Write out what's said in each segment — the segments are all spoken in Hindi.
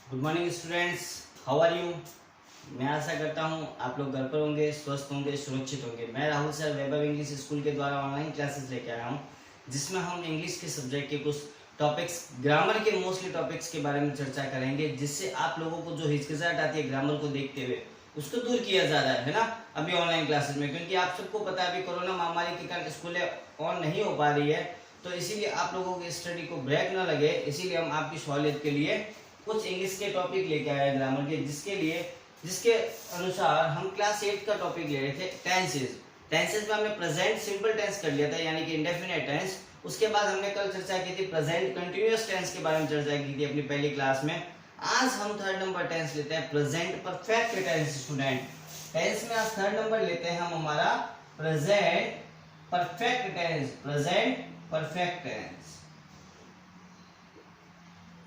Good morning students, how are you. मैं आशा करता हूँ आप लोग घर पर होंगे, स्वस्थ होंगे, सुरक्षित होंगे। मैं राहुल सर वैभव इंग्लिश स्कूल के द्वारा ऑनलाइन क्लासेस लेके आया हूँ, जिसमें हम इंग्लिश के सब्जेक्ट के कुछ टॉपिक्स, ग्रामर के मोस्टली टॉपिक्स के बारे में चर्चा करेंगे, जिससे आप लोगों को जो हिचकिचाहट आती है ग्रामर को देखते हुए, उसको दूर किया जा रहा है ना, अभी ऑनलाइन क्लासेस में। क्योंकि आप सबको पता है अभी कोरोना महामारी के कारण स्कूलें ऑन नहीं हो पा रही है, तो इसीलिए आप लोगों की स्टडी को ब्रेक ना लगे, इसीलिए हम आपकी सहूलियत के लिए कुछ इंग्लिश के टॉपिक लेके आए ग्रामर के, जिसके अनुसार हम क्लास 8 का टॉपिक ले रहे थे टेंसेस में हमने प्रेजेंट सिंपल टेंस कर लिया था, यानी कि इंडेफिनिट टेंस। उसके बाद हमने कल चर्चा की थी प्रेजेंट कंटिन्यूअस टेंस के बारे में, चर्चा की थी अपनी पहली क्लास में। आज हम थर्ड नंबर टेंस लेते हैं, present perfect tense. Student, tense में आज थर्ड नंबर लेते हैं हम हमारा present perfect tense. Present perfect tense,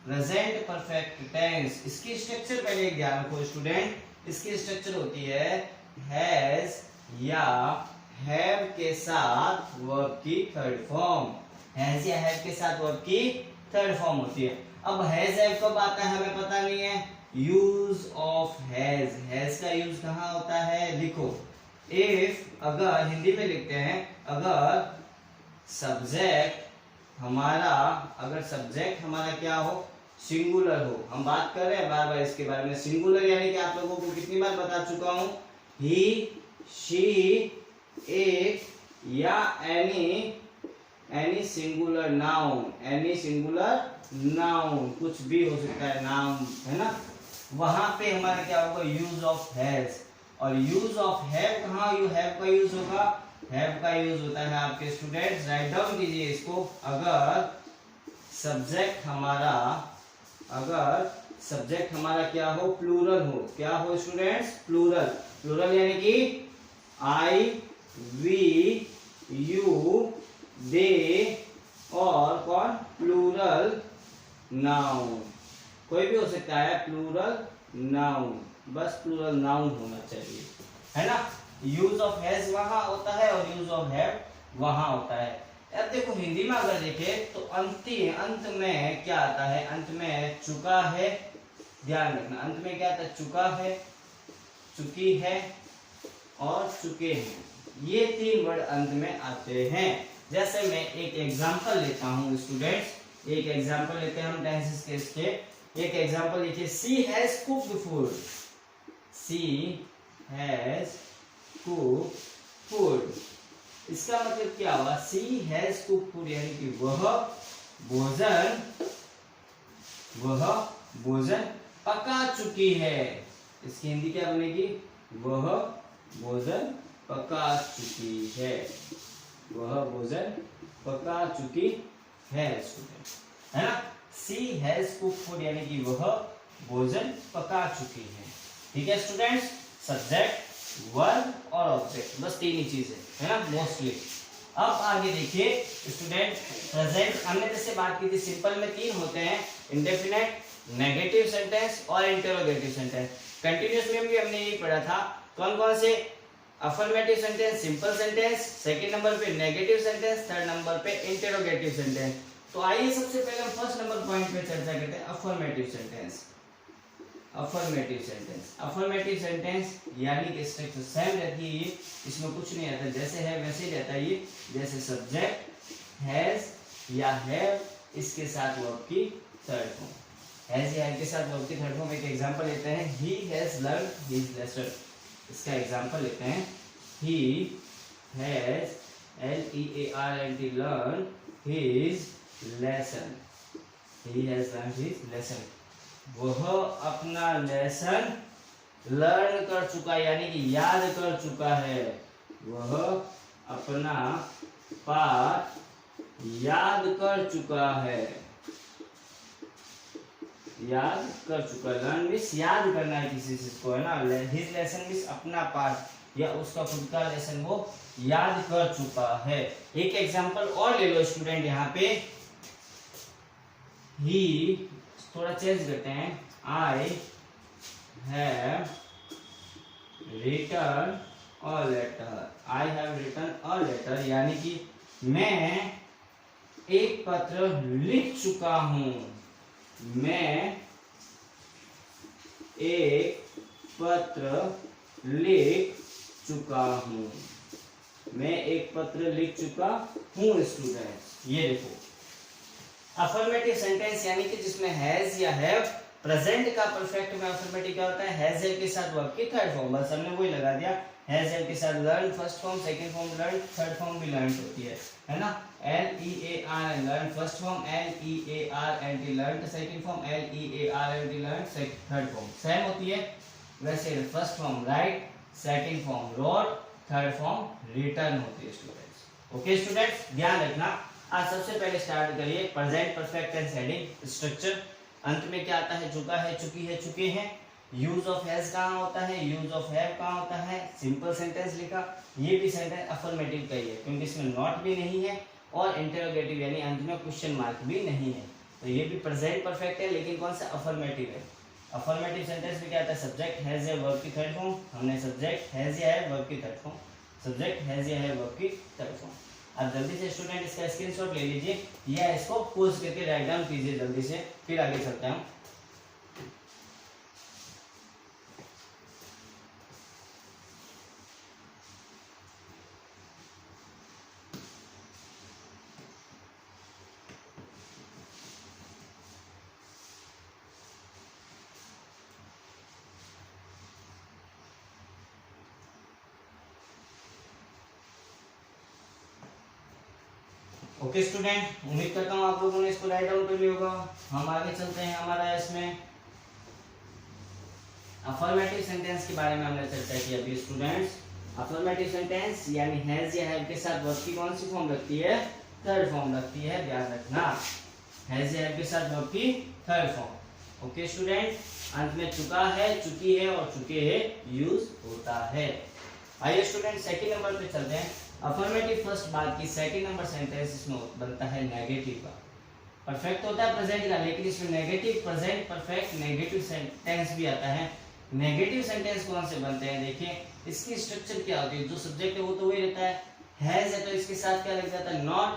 present perfect tense. इसकी स्ट्रक्चर पहले ध्यान रखो स्टूडेंट। इसकी स्ट्रक्चर होती है हैज या हैव के साथ वर्ब की थर्ड फॉर्म। हैज या हैव के साथ वर्ब की थर्ड फॉर्म होती है। अब हैज हैव कब आता है हमें पता नहीं है। यूज ऑफ हैज का यूज कहाँ होता है, लिखो। इफ, अगर हिंदी में लिखते हैं, अगर सब्जेक्ट हमारा क्या हो, सिंगुलर हो। हम बात कर रहे हैं बार बार इसके बारे में। सिंगुलर यानी कि आप लोगों को कितनी बार बता चुका हूं, ही, शी, इट या एनी सिंगुलर नाउन, कुछ भी हो सकता है, नाम है ना। वहां पे हमारा क्या होगा, यूज ऑफ हैज। और यूज ऑफ हैव कहाँ, यू हैव का यूज होगा। हैव का यूज होता है आपके स्टूडेंट्स, राइट डाउन कीजिए इसको। अगर सब्जेक्ट हमारा क्या हो, प्लूरल हो। क्या हो स्टूडेंट्स, प्लूरल यानी कि आई, वी, यू, दे और कौन, प्लूरल नाउन। कोई भी हो सकता है प्लूरल नाउन, बस प्लूरल नाउन होना चाहिए, है ना। यूज ऑफ हैज वहां होता है और यूज ऑफ हैव वहां होता है। अब देखो हिंदी में अगर देखें तो अंत में क्या आता है, अंत में चुका है। ध्यान रखना, अंत में क्या आता है, चुका है, चुकी है और चुके हैं। ये तीन वर्ड अंत में आते हैं। जैसे मैं एक एग्जांपल लेता हूं स्टूडेंट्स, एक एग्जांपल लेते हैं हम टेंसेस के इसके। एक एग्जांपल लिखिए, she has cooked food. She has cooked food, इसका मतलब क्या हुआ, सी हैज कुक्ड फूड यानी कि वह भोजन पका चुकी है। इसकी हिंदी क्या बनेगी, वह भोजन पका चुकी है। वह भोजन पका चुकी है स्टूडेंट, है ना। सी हैज कुक्ड फूड यानी कि वह भोजन पका चुकी है। ठीक है स्टूडेंट्स, सब्जेक्ट, वर्ब और ऑब्जेक्ट, बस तीन ही चीज है ना मोस्टली। अब आगे देखिए स्टूडेंट, प्रेजेंट हमने जैसे बात की थी, सिंपल में तीन होते हैं, इंडेफिनिट, नेगेटिव सेंटेंस और इंटरोगेटिव सेंटेंस। कंटिन्यूअस में भी हमने यही पढ़ा था। कौन कौन से, affirmative sentence, simple sentence, second number पे नेगेटिव सेंटेंस, थर्ड नंबर पे इंटरोगेटिव सेंटेंस। तो आइए सबसे पहले हम फर्स्ट नंबर पॉइंट पे चर्चा करते हैं, अफर्मेटिव सेंटेंस। अफर्मेटिव सेंटेंस यानी कि स्ट्रक्चर सेम रहती है, ये इसमें कुछ नहीं आता, जैसे है वैसे ही रहता है ये। जैसे सब्जेक्ट हैज या हैव, इसके साथ वर्ब की थर्ड फॉर्म, हैज या हैव के साथ वर्ब की थर्ड फॉर्म। एक एग्जांपल लेते हैं, he has learn his lesson. इसका एग्जांपल लेते हैं, he has LEARNed learn his lesson. He has learn his lesson, वह अपना लेसन लर्न कर चुका यानी कि याद कर चुका है। वह अपना पाठ याद कर चुका है। याद कर चुका, लर्न मीन्स याद करना है किसी चीज को, है ना। हिज लेसन मीन्स अपना पाठ या उसका खुद का लेसन वो याद कर चुका है। एक एग्जांपल और ले लो स्टूडेंट, यहाँ पे ही, थोड़ा चेंज करते हैं, I have written a letter. I have written a letter यानी कि मैं एक पत्र लिख चुका हूं। मैं एक पत्र लिख चुका हूँ। मैं एक पत्र लिख चुका हूँ स्टूडेंट्स। ये देखो अफर्मेटिव सेंटेंस यानी कि जिसमें हैज या हैव, प्रेजेंट का परफेक्ट में अफर्मेटिव क्या होता है, हैज हैव के साथ वर्ब की थर्ड फॉर्म, बस हमने वही लगा दिया। हैज हैव के साथ learn first form, second form learn, third form भी लर्न होती है ना। L E A R learn first form, L E A R N T learn second form, L E A R N T learn third form same होती है। वैसे first form right, second form road, third form return होती है स्टूडेंट्स। ओके स्टूडेंट्स, ध्यान रखना। आज सबसे पहले स्टार्ट करिए present perfect tense heading structure. अंत में क्या आता है, चुका है, चुकी है, चुके हैं। यूज ऑफ हैज कहाँ होता है, यूज ऑफ हैव कहाँ होता है, सिंपल सेंटेंस लिखा। ये भी सेंटेंस अफर्मेटिव का ही है क्योंकि इसमें नॉट भी नहीं है और इंटरोगेटिव यानी अंत में क्वेश्चन मार्क भी नहीं है। तो ये भी प्रेजेंट परफेक्ट है लेकिन कौन सा, अफर्मेटिव है। अफर्मेटिव सेंटेंस में क्या आता है, सब्जेक्ट हैज या वर्ब की थर्ड फॉर्म। हमने सब्जेक्ट हैज या है वर्ब की थर्ड फॉर्म, सब्जेक्ट हैज या है वर्ब की थर्ड फॉर्म। अब जल्दी से स्टूडेंट इसका स्क्रीनशॉट ले लीजिए या इसको पोज करके राइट डाउन कीजिए जल्दी से, फिर आगे चलते हैं। ओके स्टूडेंट, उम्मीद करता हूँ आप लोगों ने इसको राइट डाउन कर लिया होगा। हम आगे चलते हैं। हमारा इसमें अफर्मेटिव सेंटेंस के बारे में हमने चर्चा की अभी स्टूडेंट्स। अफर्मेटिव सेंटेंस यानी हैज या हैव के साथ वर्ब की कौन सी फॉर्म लगती है, थर्ड फॉर्म लगती है, ध्यान रखना। हैज या हैव के साथ वर्ब की थर्ड फॉर्म। ओके स्टूडेंट, अंत में चुका है, चुकी है और चुके हैं यूज होता है। आइए स्टूडेंट सेकंड नंबर पे चलते हैं। अफर्मेटिव फर्स्ट बात की, सेकंड नंबर सेंटेंस इसमें बनता है नेगेटिव का। परफेक्ट होता है प्रेजेंट का लेकिन इसमें negative, present perfect negative sentence भी आता है। नेगेटिव सेंटेंस कौन से बनते हैं, देखिए इसकी स्ट्रक्चर क्या होती है। जो सब्जेक्ट है वो तो वही रहता है, हैज है तो इसके साथ क्या लग जाता है, नॉट,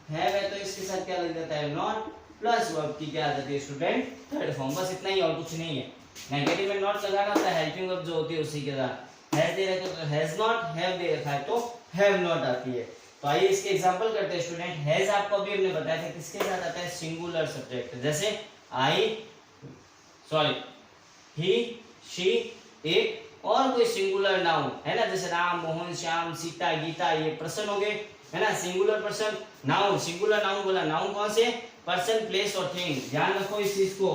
हैव है तो इसके साथ क्या लग जाता है, नॉट, प्लस वर्ब की क्या आ जाती है स्टूडेंट, थर्ड फॉर्म। बस इतना ही और कुछ नहीं है। नेगेटिव में नॉट लगाना होता है, हेल्पिंग वर्ब जो होती है उसी के साथ। हैज दे रखा है तो हैज नॉट, हैव दे रखा है तो हैव नॉट आती है। तो आइए इसके एग्जांपल करते हैं स्टूडेंट। हैज आपको अभी हमने बताया था किसके साथ आता है, सिंगुलर सब्जेक्ट, जैसे ही, शी, एक और कोई सिंगुलर नाउन है ना, जैसे राम, मोहन, श्याम, सीता, गीता, ये पर्सन हो गए है ना, singular person. Noun, singular noun बोला, नाउन कौन से, पर्सन, प्लेस और थिंग। ध्यान रखो इस चीज को।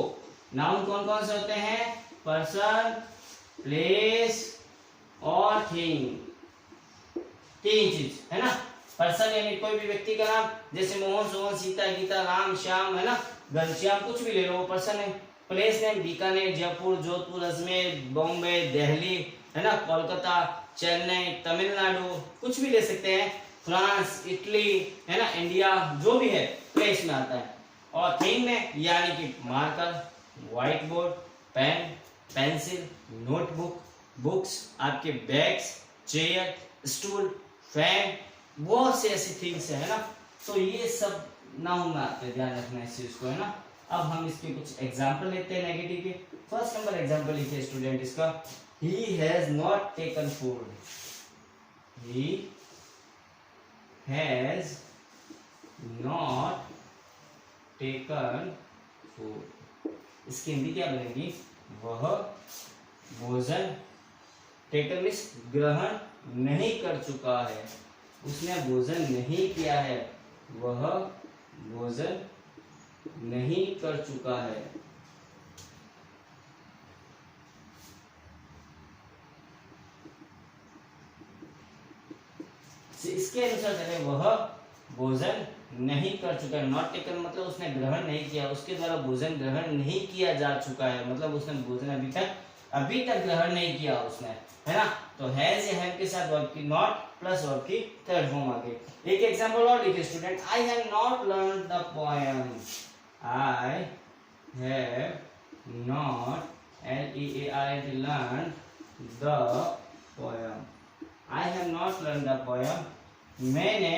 नाउन कौन कौन से होते हैं, पर्सन, प्लेस और थिंग, तीन चीज है ना। पर्सन यानी कोई भी व्यक्ति का नाम, जैसे मोहन, सोहन, सीता, गीता, राम, श्याम है ना, घनश्याम, कुछ भी ले लो वो पर्सन है। प्लेस नेम बीकानेर, जयपुर, जोधपुर, अजमेर, बॉम्बे, दिल्ली है ना, कोलकाता, चेन्नई, तमिलनाडु, कुछ भी ले सकते हैं, फ्रांस, इटली है ना, इंडिया, जो भी है प्लेस में आता है। और थिंग में यानी कि marker, white board, pen, pencil, notebook, books, आपके बैग्स, चेयर, स्टूल, फैन, बहुत से ऐसी थिंग्स है ना। तो ये सब नाउन में आते हैं, ध्यान रखना इस चीज को है ना। अब हम इसके कुछ एग्जांपल लेते हैं नेगेटिव के। फर्स्ट नंबर एग्जांपल लिखिए स्टूडेंट इसका, ही has not taken food, he has not taken food. इसकी हिंदी क्या बनेगी, वह भोजन, टेकन मीन्स ग्रहण नहीं कर चुका है, उसने भोजन नहीं किया है, वह भोजन नहीं कर चुका है। इसके अनुसार करें, वह भोजन नहीं कर चुका है। नॉट टेकन मतलब उसने ग्रहण नहीं किया, उसके द्वारा भोजन ग्रहण नहीं किया जा चुका है, मतलब उसने भोजन अभी तक ग्रहण नहीं किया उसने है ना। तो हैज या हैव के साथ वर्ब की नॉट प्लस वर्ब की थर्ड फॉर्म आ गई। एक एग्जांपल और लिखिए student, I have not learn the poem, I have not LEARNT learn the poem, I have not learn the poem, मैंने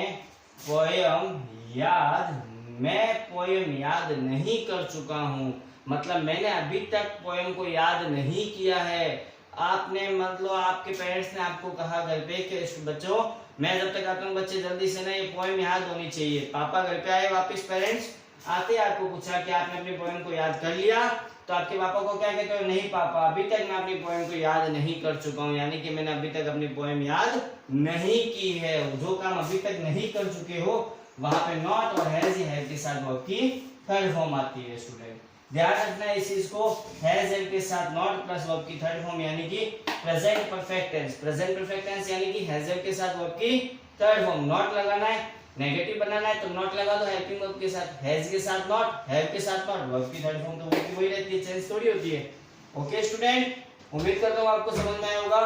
पोएम याद, मैं पोएम याद नहीं कर चुका हूँ। मतलब मैंने अभी तक पोएम को याद नहीं किया है। आपने मतलब आपके पेरेंट्स ने आपको कहा घर पे कि बच्चों मैं जब तक आता हूँ बच्चे जल्दी से ना ये पोएम याद होनी चाहिए। पापा घर पे आए वापस, पेरेंट्स आते आपको पूछा कि आपने अपनी पोएम को याद कर लिया, तो आपके पापा को क्या कहते हो, नहीं पापा अभी तक मैं अपनी पोएम को याद नहीं कर चुका हूँ, यानी कि मैंने अभी तक अपनी पोएम याद नहीं की है। जो काम अभी तक नहीं कर चुके हो वहां पे नॉट और हैज या हैव के साथ वर्ब की थर्ड फॉर्म आती है। स्टूडेंट ध्यान रखना इस चीज को, हैज हैव के साथ नॉट प्लस वर्ब की थर्ड फॉर्म यानी कि present perfect tense. Present perfect tense यानी कि हैज हैव के साथ वर्ब की थर्ड फॉर्म। नॉट लगाना है, नेगेटिव बनाना है तो नॉट लगा दो हेल्पिंग वर्ब के साथ, हैज के साथ नॉट, हैव के साथ नॉट, वर्ब की थर्ड फॉर्म तो वो की वही रहती है, चेंज थोड़ी होती है। ओके स्टूडेंट, उम्मीद करता हूं आपको समझ में आया होगा।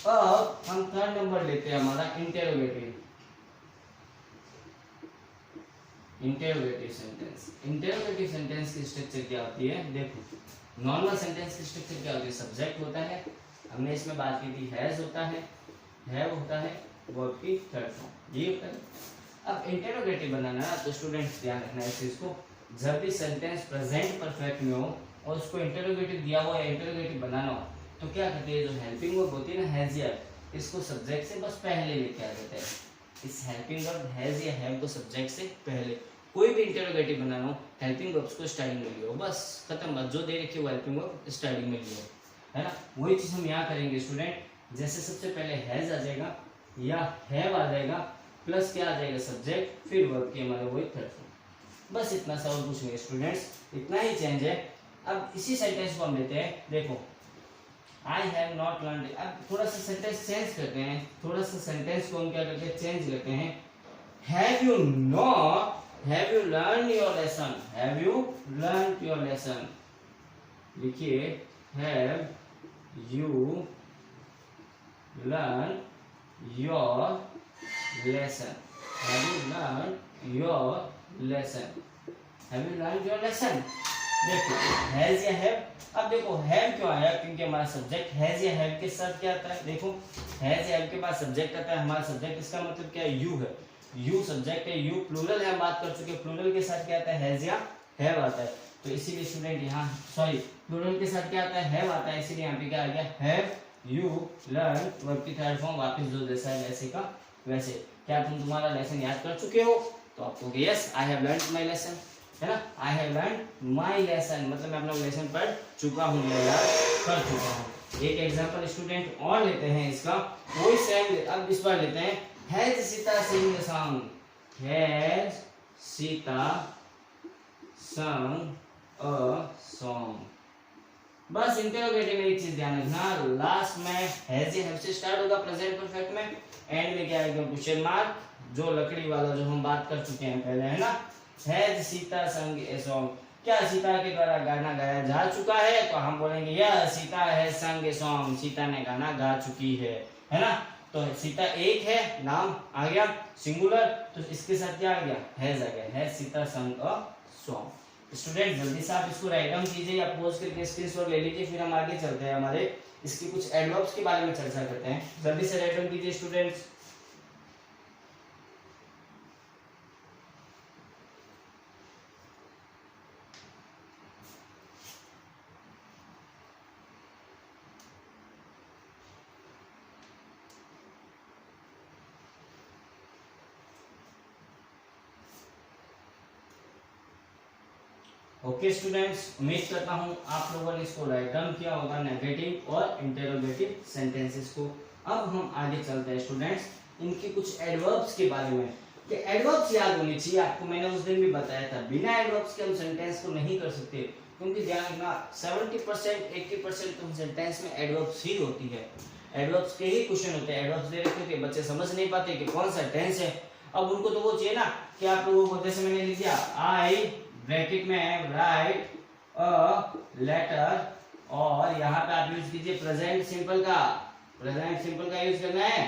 अब हम थर्ड नंबर लेते हैं हमारा interrogative. Interrogative sentence. Interrogative sentence की स्ट्रक्चर क्या होती है, देखो नॉर्मल सेंटेंस की स्ट्रक्चर क्या होती है, सब्जेक्ट होता है, हमने इसमें बात की थी, हैज होता है, हैव होता है, वर्ब की थर्ड फॉर्म ये होता है। अब इंटेरोगेटिव बनाना है तो स्टूडेंट्स ध्यान रखना है इस चीज को, जब भी सेंटेंस प्रेजेंट परफेक्ट में हो और उसको इंटेरोगेटिव दिया हुआ है, इंटेरोगेटिव बनाना हो तो क्या करते हैं, जो हेल्पिंग वर्ब होती है ना हैज या, इसको सब्जेक्ट से बस पहले लेके आ जाते हैं। इस हेल्पिंग वर्ब हैज या हैव को सब्जेक्ट से पहले, कोई भी इंटेरोगेटिव बनाना हो हेल्पिंग वर्ब्स को स्टार्टिंग में लियो, बस खत्म बात, जो दे रखी है वो हेल्पिंग वर्ब स्टार्टिंग में लियो, है ना। वही चीज हम यहाँ करेंगे स्टूडेंट, जैसे सबसे पहले हैज आ जाएगा या हैव आ जाएगा, प्लस क्या आ जाएगा सब्जेक्ट, फिर वर्ब की हमारे वही थर्ड फॉर्म, बस इतना सा और कुछ नहीं स्टूडेंट्स, इतना ही चेंज है। अब इसी सेंटेंस को हम लेते हैं, देखो आई हैव नॉट लर्न, अब थोड़ा सा सेंटेंस चेंज करते हैं, थोड़ा सा सेंटेंस को हम क्या करते हैं चेंज करते हैं। Have you not, have you learn your lesson, have you learn your lesson, लिखिए have you learn your lesson, have you learn your lesson, have you learn your lesson. देखो हैज या हैव, अब देखो हैव क्यों आया, क्योंकि हमारा सब्जेक्ट हैज या हैव के साथ क्या आता है, देखो हैज या हैव के पास सब्जेक्ट आता है, हमारा सब्जेक्ट इसका मतलब क्या है, यू है, यू सब्जेक्ट है, यू प्लूरल है, हम बात कर चुके, प्लूरल के साथ क्या आता है, हैज या हैव आता है, तो इसीलिए स्टूडेंट यहाँ सॉरी प्लूरल के साथ क्या आता है, हैव आता है, इसीलिए यहाँ पे क्या आ गया, हैव यू लर्न, वर्ब की थर्ड फॉर्म वापस जो जैसा है वैसे का वैसे। क्या तुम तुम्हारा लेसन याद कर चुके हो, तो आपको yes I have learned my lesson, है ना, I have learned my lesson, मतलब मैं अपना लेसन पढ़ चुका हूँ, मैं याद कर चुका हूँ। एक एग्जांपल स्टूडेंट और लेते हैं इसका, वही सेम, अब इस बार लेते हैं has Sita sing the song, has Sita sung a song. बस इंटेरोगेटिव में एक चीज ध्यान रखना, लास्ट में हैज या हैव से स्टार्ट होगा प्रेजेंट परफेक्ट में, एंड में क्या आएगा क्वेश्चन मार्क, जो लकड़ी वाला जो हम बात कर चुके हैं पहले, है ना। हैज सीता संग ए सॉन्ग, क्या सीता के द्वारा गाना गाया जा चुका है, तो हम बोलेंगे यह सीता है संग ए सॉन्ग, सीता ने गाना गा चुकी है ना। तो सीता एक है, नाम आ गया सिंगुलर, तो इसके साथ क्या आ गया, हैज आ गया, has Sita sung a song. Student जल्दी से आप इसको राइट डाउन कीजिए या पोज करके स्क्रीनशॉट ले लीजिए, फिर हम आगे चलते हैं, हमारे इसकी कुछ एडवर्ब्स के बारे में चर्चा करते हैं। जल्दी से राइट डाउन कीजिए स्टूडेंट्स। ओके स्टूडेंट्स, उम्मीद करता हूं आप लोगों ने इसको राइट डाउन किया होगा, नेगेटिव और इंटेरोगेटिव सेंटेंसेस को। अब हम आगे चलते हैं स्टूडेंट्स इनके कुछ एडवर्ब्स के बारे में, कि एडवर्ब्स याद होनी चाहिए आपको, मैंने उस दिन भी बताया था, बिना एडवर्ब्स के हम सेंटेंस को नहीं कर सकते, क्योंकि ध्यान रखना 70% 80% तो सेंटेंस में एडवर्ब्स ही होती है, एडवर्ब्स के ही क्वेश्चन होते हैं, एडवर्ब्स दे रखे होते हैं, बच्चे समझ नहीं पाते कि कौन सा टेंस है। अब उनको तो वो चाहिए ना कि आप लोगों को, जैसे मैंने लिख दिया आई ब्रैकेट में राइट अ लेटर, और यहाँ पे आप यूज कीजिए प्रेजेंट सिंपल का, प्रेजेंट सिंपल का यूज करना है,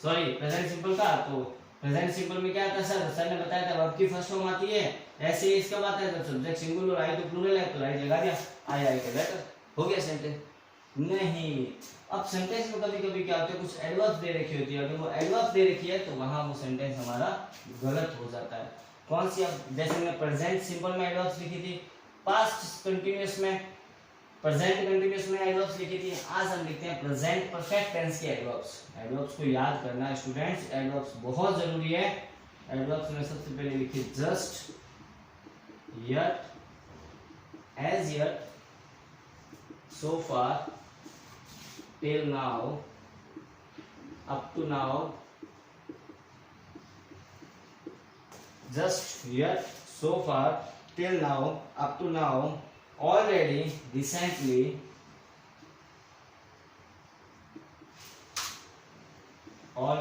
सॉरी प्रेजेंट सिंपल का। तो प्रेजेंट सिंपल में क्या आता है, सर ने बताया था वर्ब की फर्स्ट फॉर्म आती है, ऐसे ही इसका बात है, जब सब्जेक्ट सिंगुलर आई तो प्लूरल है, तो राइट लगा दिया, आई के लेटर, हो गया सेंटेंस। नहीं, अब सेंटेंस में कभी कभी क्या होता है, कुछ एडवर्ब्स दे रखी होती है, अगर वो एडवर्ब्स दे रखी है तो वहां वो सेंटेंस हमारा गलत हो जाता है। कौन सी, अब जैसे मैंने प्रेजेंट सिंपल में एडवर्ब्स लिखी थी, पास्ट कंटिन्यूअस में, प्रेजेंट कंटिन्यूअस में एडवर्ब्स लिखी थी, आज हम लिखते हैं प्रेजेंट परफेक्ट टेंस के एडवर्ब्स। एडवर्ब्स को याद करना है स्टूडेंट्स, एडवर्ब्स बहुत जरूरी है। एडवर्ब्स में सबसे पहले लिखिए just, yet, as yet, so far, till now, up to now, just, yet, so far, till now, up to now, already, recently, or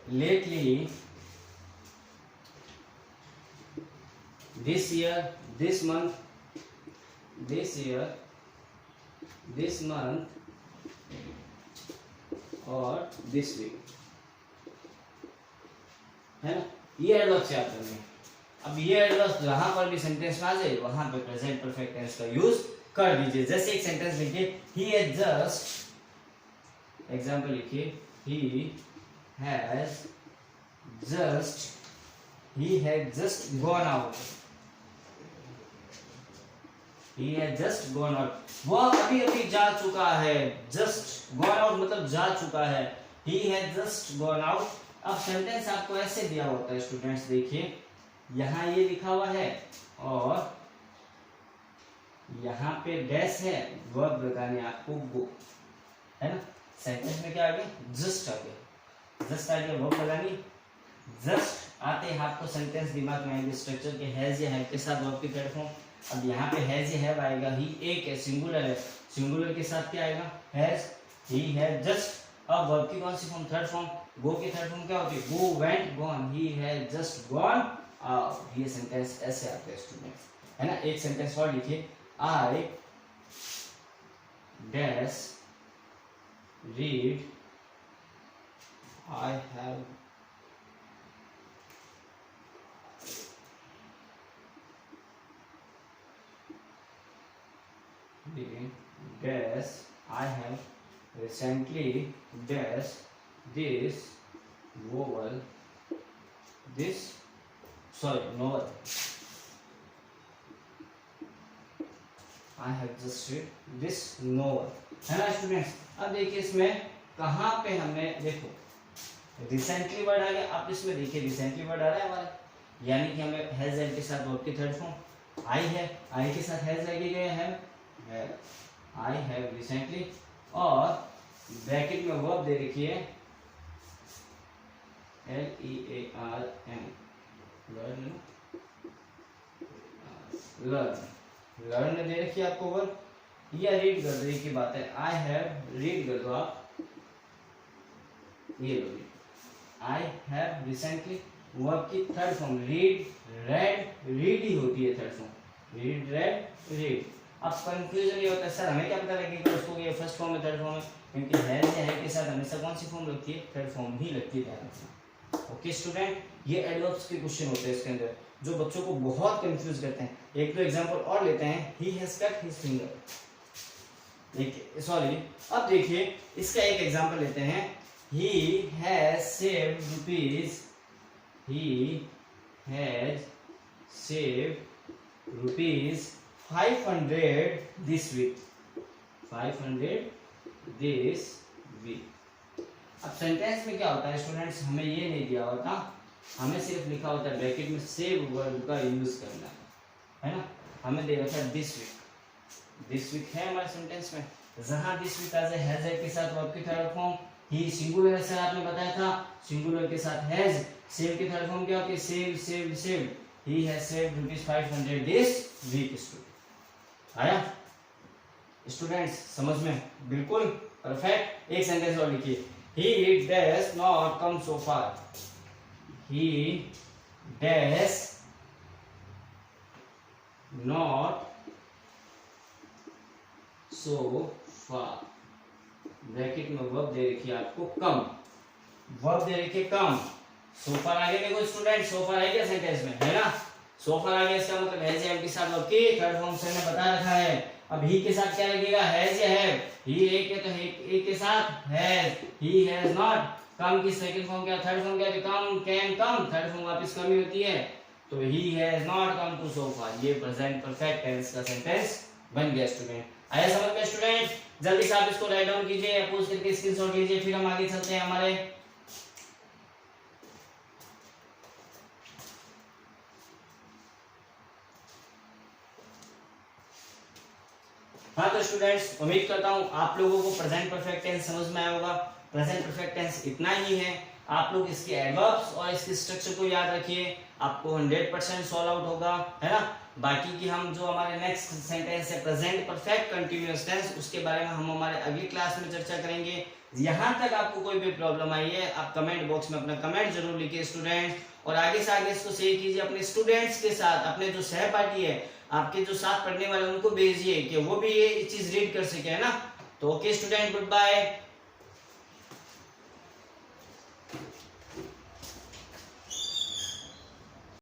lately, this year, this month, और this week, है ना। ये एडवर्ब्स याद करने हैं। अब ये एडवर्ब्स जहां पर भी सेंटेंस में आ जाए वहां पे प्रेजेंट परफेक्ट टेंस का यूज कर दीजिए। जैसे एक सेंटेंस लिखिए, he has just, एग्जांपल लिखिए, he had just gone out, वो अभी अभी जा चुका है। जस्ट गॉन आउट मतलब जा चुका है। he had just gone out। अब सेंटेंस आपको ऐसे दिया होता है स्टूडेंट्स, देखिए यहाँ ये लिखा हुआ है और यहाँ पे डैश है, वर्ब लगाने आपको गो, है ना। सेंटेंस में क्या आ गया, जस्ट आ गया, जस्ट आ गया, वर्ब लगानी। जस्ट आते ही आपको सेंटेंस दिमाग में आएंगे स्ट्रक्चर के हैज या हैव के साथ वर्ब की थर्ड फॉर्म। अब यहाँ पे हैज या हैव आएगा, ही एक है, सिंगुलर है, सिंगुलर के साथ क्या आएगा, हैज, ही हैज जस्ट। अब वर्ब की कौन सी फॉर्म, थर्ड फॉर्म। गो की थर्ड फॉर्म क्या होती है, go, went, gone, he has just gone out. ये सेंटेंस ऐसे आते हैं स्टूडेंट्स, है ना। एक सेंटेंस और लिखिए, I dash read, I have dash, I have recently dash this novel, I have just read this novel, है ना स्टूडेंट्स। अब देखिए इसमें कहाँ पे हमने, देखो रिसेंटली वर्ड आ गया। आप इसमें देखिए रिसेंटली वर्ड आ रहा है हमारा, यानी कि हमें हैज एल के साथ वर्ब की थर्ड फॉर्म आई है, आई के साथ हैज लगे गए हैं, आई हैव रिसेंटली, और ब्रैकेट में वर्ब दे रखिए LEARN, लर्न दे रखी है आपको वर्ब, या रीड कर दो, एक ही बात है। आई हैव रीड कर दो आप, ये लो, आई हैव रिसेंटली, वर्ब की third form read, read, read ही होती है third form, read, read, read. अब कंफ्यूजन ये होता है, सर हमें क्या पता लगेगा उसको ये फर्स्ट फॉर्म है थर्ड फॉर्म है, क्योंकि हैज या है के साथ हमेशा कौन सी फॉर्म लगती है, थर्ड फॉर्म ही लगती है। ओके स्टूडेंट, ये एडवर्ब्स के क्वेश्चन होते हैं इसके अंदर जो बच्चों को बहुत कंफ्यूज करते हैं। एक दो एग्जांपल और लेते हैं, he has cut his finger, sorry, अब देखिए इसका एक एग्जांपल लेते हैं, ही has saved rupees, he has saved rupees 500 this week, 500 this week। अब सेंटेंस में क्या होता है स्टूडेंट्स, हमें ये नहीं दिया होता, हमें सिर्फ लिखा होता है ब्रैकेट में सेव वर्ब का यूज करना है ना। हमें दे रखा है दिस वीक है हमारे सेंटेंस में, जहां दिस वीक आ जाए हैज के साथ वर्ब की थर्ड फॉर्म, ही सिंगुलर से आपने बताया था, सिंगुलर के साथ हैज, सेव की थर्ड फॉर्म क्या होती है, save, he has saved rupees 500 this week. आया स्टूडेंट्स समझ में, बिल्कुल परफेक्ट। एक सेंटेंस और लिखिए, he does not come so far, he does not so far, bracket में वर्ब दे रखी है आपको कम, वर्ब दे रखी है कम, so far आगे देखो स्टूडेंट, so far है क्या सेंटेंस में, है ना। so far आगे इसका मतलब हैज या के साथ वर्ब की थर्ड फॉर्म से हमने बता रखा है। अब ही के साथ क्या लगेगा, हैज या हैव, ही एक है तो एक के साथ has, he has not, come की सेकंड फॉर्म क्या, थर्ड फॉर्म क्या है, come, came, come, third form वापस कम ही होती है, तो he has not come to so far, ये प्रेजेंट परफेक्ट टेंस का सेंटेंस बन गया स्टूडेंट। आया समझ में स्टूडेंट? जल्दी से आप इसको राइट डाउन कीजिए, अपोज करके स्क्रीनशॉट लीजिए, फिर हम आगे चलते हैं हमारे। हाँ तो स्टूडेंट्स, उम्मीद करता हूँ आप लोगों को प्रेजेंट परफेक्ट टेंस समझ में आया होगा। प्रेजेंट परफेक्ट टेंस इतना ही है, आप लोग इसके एडवर्ब्स और इसके स्ट्रक्चर को याद रखिए, आपको 100% सॉल्व आउट होगा, है ना। बाकी की हम जो हमारे नेक्स्ट सेंटेंस है प्रेजेंट परफेक्ट कंटिन्यूअस टेंस, उसके बारे में हम हमारे अगली क्लास में चर्चा करेंगे। यहाँ तक आपको कोई भी प्रॉब्लम आई है, आप कमेंट बॉक्स में अपना कमेंट जरूर लिखिए स्टूडेंट, और आगे से आगे इसको शेयर कीजिए अपने स्टूडेंट्स के साथ, अपने जो सहपाठी है, आपके जो साथ पढ़ने वाले, उनको भेजिए कि वो भी ये चीज रीड कर सके, है ना। तो ओके स्टूडेंट, गुड बाय।